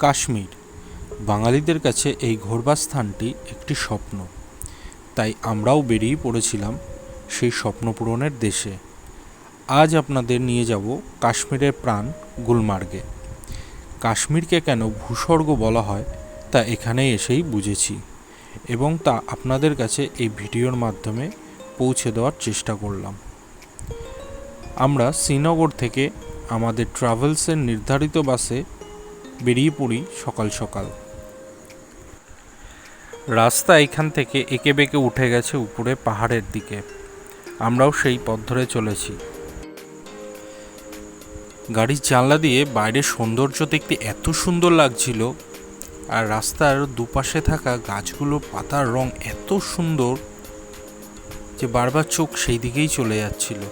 কাশ্মীর বাঙালিদের কাছে এই ঘোরবার স্থানটি একটি স্বপ্ন। তাই আমরাও বেরিয়ে পড়েছিলাম সেই স্বপ্ন পূরণের দেশে। আজ আপনাদের নিয়ে যাব কাশ্মীরের প্রাণ গুলমার্গে। কাশ্মীরকে কেন ভূস্বর্গ বলা হয় তা এখানে এসেই বুঝেছি, এবং তা আপনাদের কাছে এই ভিডিওর মাধ্যমে পৌঁছে দেওয়ার চেষ্টা করলাম। আমরা শ্রীনগর থেকে আমাদের ট্রাভেলসের নির্ধারিত বাসে বেরিয়ে পড়ি সকাল সকাল। রাস্তা এখান থেকে এঁকে বেঁকে উঠে গেছে উপরে পাহাড়ের দিকে। আমরাও সেই পথ ধরে চলেছি। গাড়ির জানলা দিয়ে বাইরের সৌন্দর্য দেখতে এত সুন্দর লাগছিল, আর রাস্তার দুপাশে থাকা গাছগুলো পাতার রং এত সুন্দর যে বারবার চোখ সেই দিকেই চলে যাচ্ছিল।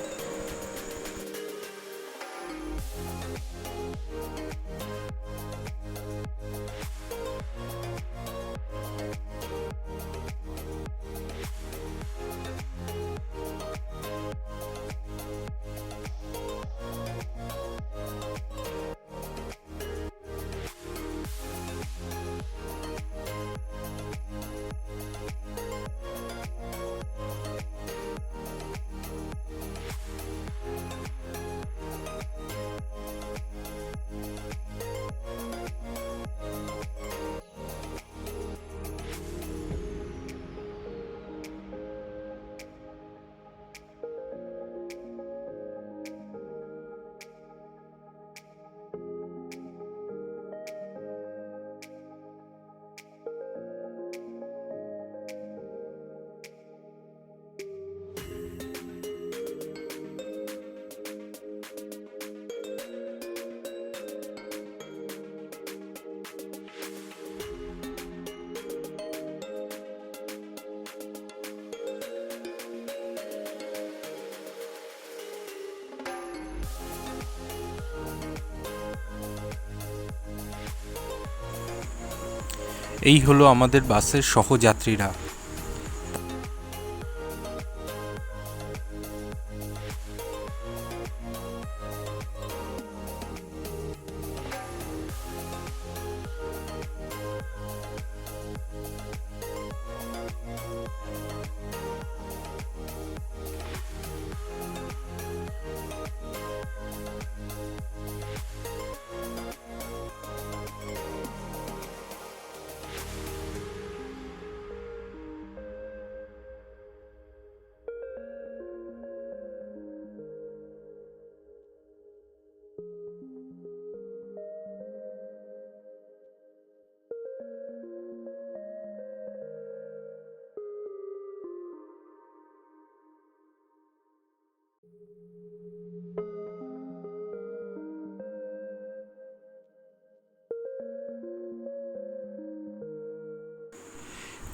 এই হলো আমাদের বাসের সহযাত্রীরা।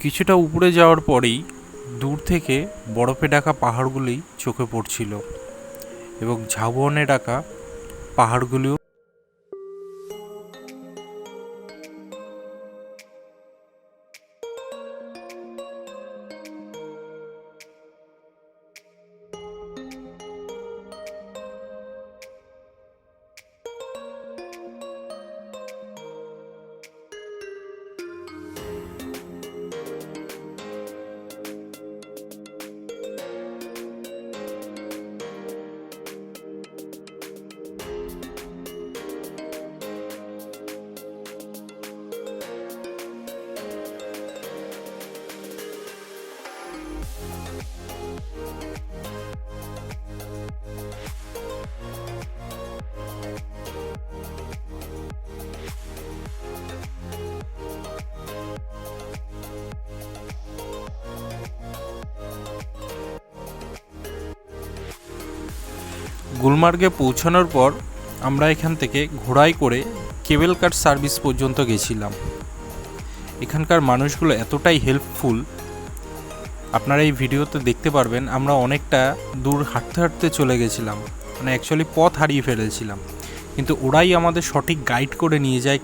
কিছুটা উপরে যাওয়ার পরেই দূর থেকে বরফে ঢাকা পাহাড়গুলি চোখে পড়ছিল, এবং ঝাউবনে ঢাকা পাহাড়গুলিও। গুলমার্গে পৌঁছানোর পর আমরা এখান থেকে ঘোড়ায় করে কেবল কার সার্ভিস পর্যন্ত গেছিলাম। এখানকার মানুষগুলো এতটাই হেল্পফুল, আপনারা এই ভিডিওতে দেখতে পারবেন। আমরা অনেকটা দূর হাঁটতে হাঁটতে চলে গেছিলাম, মানে অ্যাকচুয়ালি পথ হারিয়ে ফেলেছিলাম, কিন্তু ওরাই আমাদের সঠিক গাইড করে নিয়ে যায়।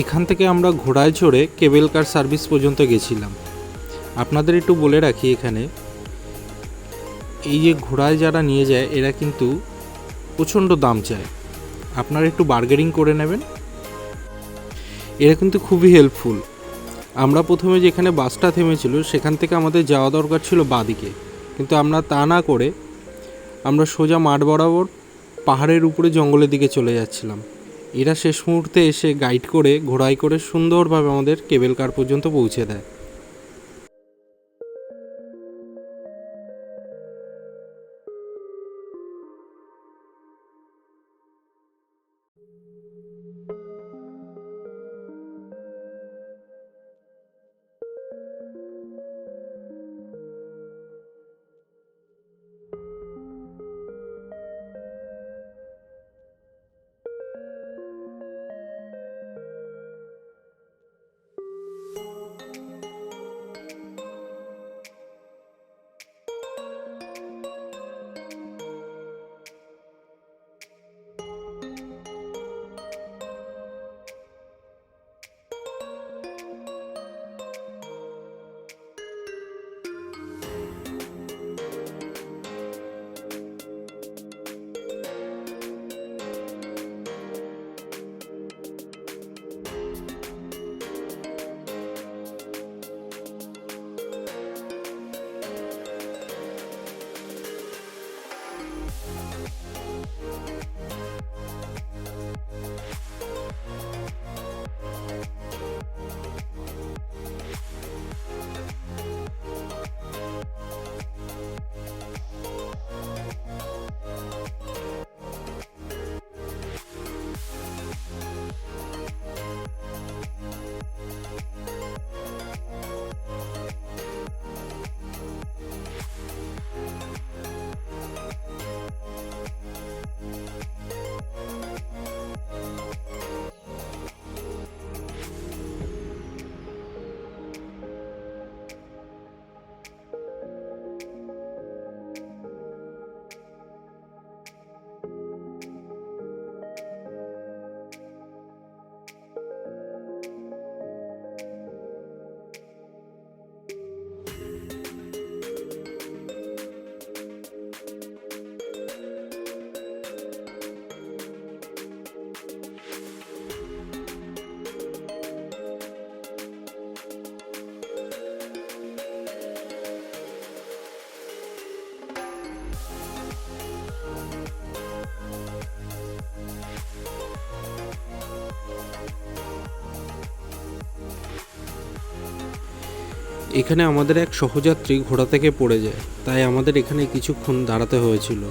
এখান থেকে আমরা ঘোড়ায় চড়ে কেবল কার সার্ভিস পর্যন্ত গেছিলাম। আপনাদের একটু বলে রাখি, এখানে এই যে ঘোড়ায় যারা নিয়ে যায় এরা কিন্তু প্রচণ্ড দাম চায়, আপনারা একটু বার্গেনিং করে নেবেন। এরা কিন্তু খুবই হেল্পফুল। আমরা প্রথমে যেখানে বাসটা থেমেছিল সেখান থেকে আমাদের যাওয়া দরকার ছিল বাঁদিকে, কিন্তু আমরা তা না করে আমরা সোজা মাঠ বরাবর পাহাড়ের উপরে জঙ্গলের দিকে চলে যাচ্ছিলাম। এরা শেষ মুহূর্তে এসে গাইড করে ঘোড়ায় করে সুন্দরভাবে আমাদের কেবল কার পর্যন্ত পৌঁছে দেয়। এখানে আমাদের এক সহযাত্রী ঘোড়া থেকে পড়ে যায়, তাই আমাদের এখানে কিছুক্ষণ দাঁড়াতে হয়েছিল।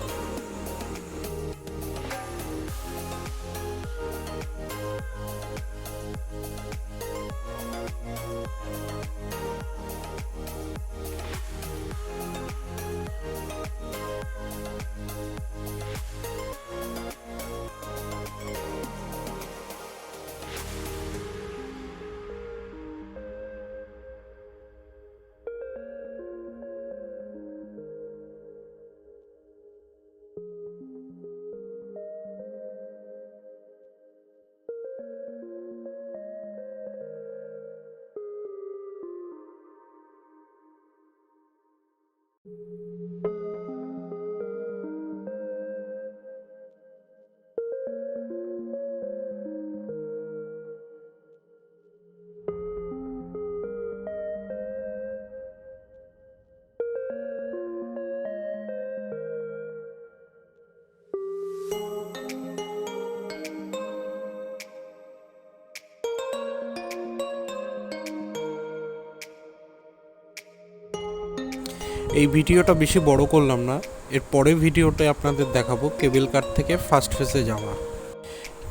এই ভিডিওটা বেশি বড় করলাম না, এর পরের ভিডিওতে আপনাদের দেখাবো কেবল কার থেকে ফার্স্ট ফেজে যাওয়া।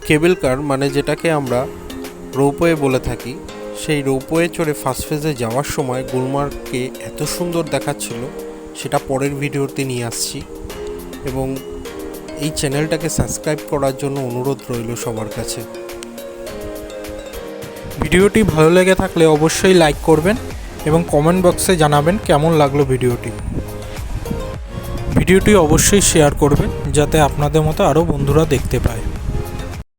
কেবল কার মানে যেটাকে আমরা রোপওয়ে বলে থাকি, সেই রোপওয়ে চড়ে ফার্স্ট ফেজে যাওয়ার সময় গুলমার্গকে এত সুন্দর দেখাচ্ছিল, সেটা পরের ভিডিওতে নিয়ে আসছি। এবং এই চ্যানেলটাকে সাবস্ক্রাইব করার জন্য অনুরোধ রইল সবার কাছে। ভিডিওটি ভালো লেগে থাকলে অবশ্যই লাইক করবেন এবং কমেন্ট বক্সে জানাবেন কেমন লাগলো ভিডিওটি অবশ্যই শেয়ার করবেন, যাতে আপনাদের মতো আরও বন্ধুরা দেখতে পায়।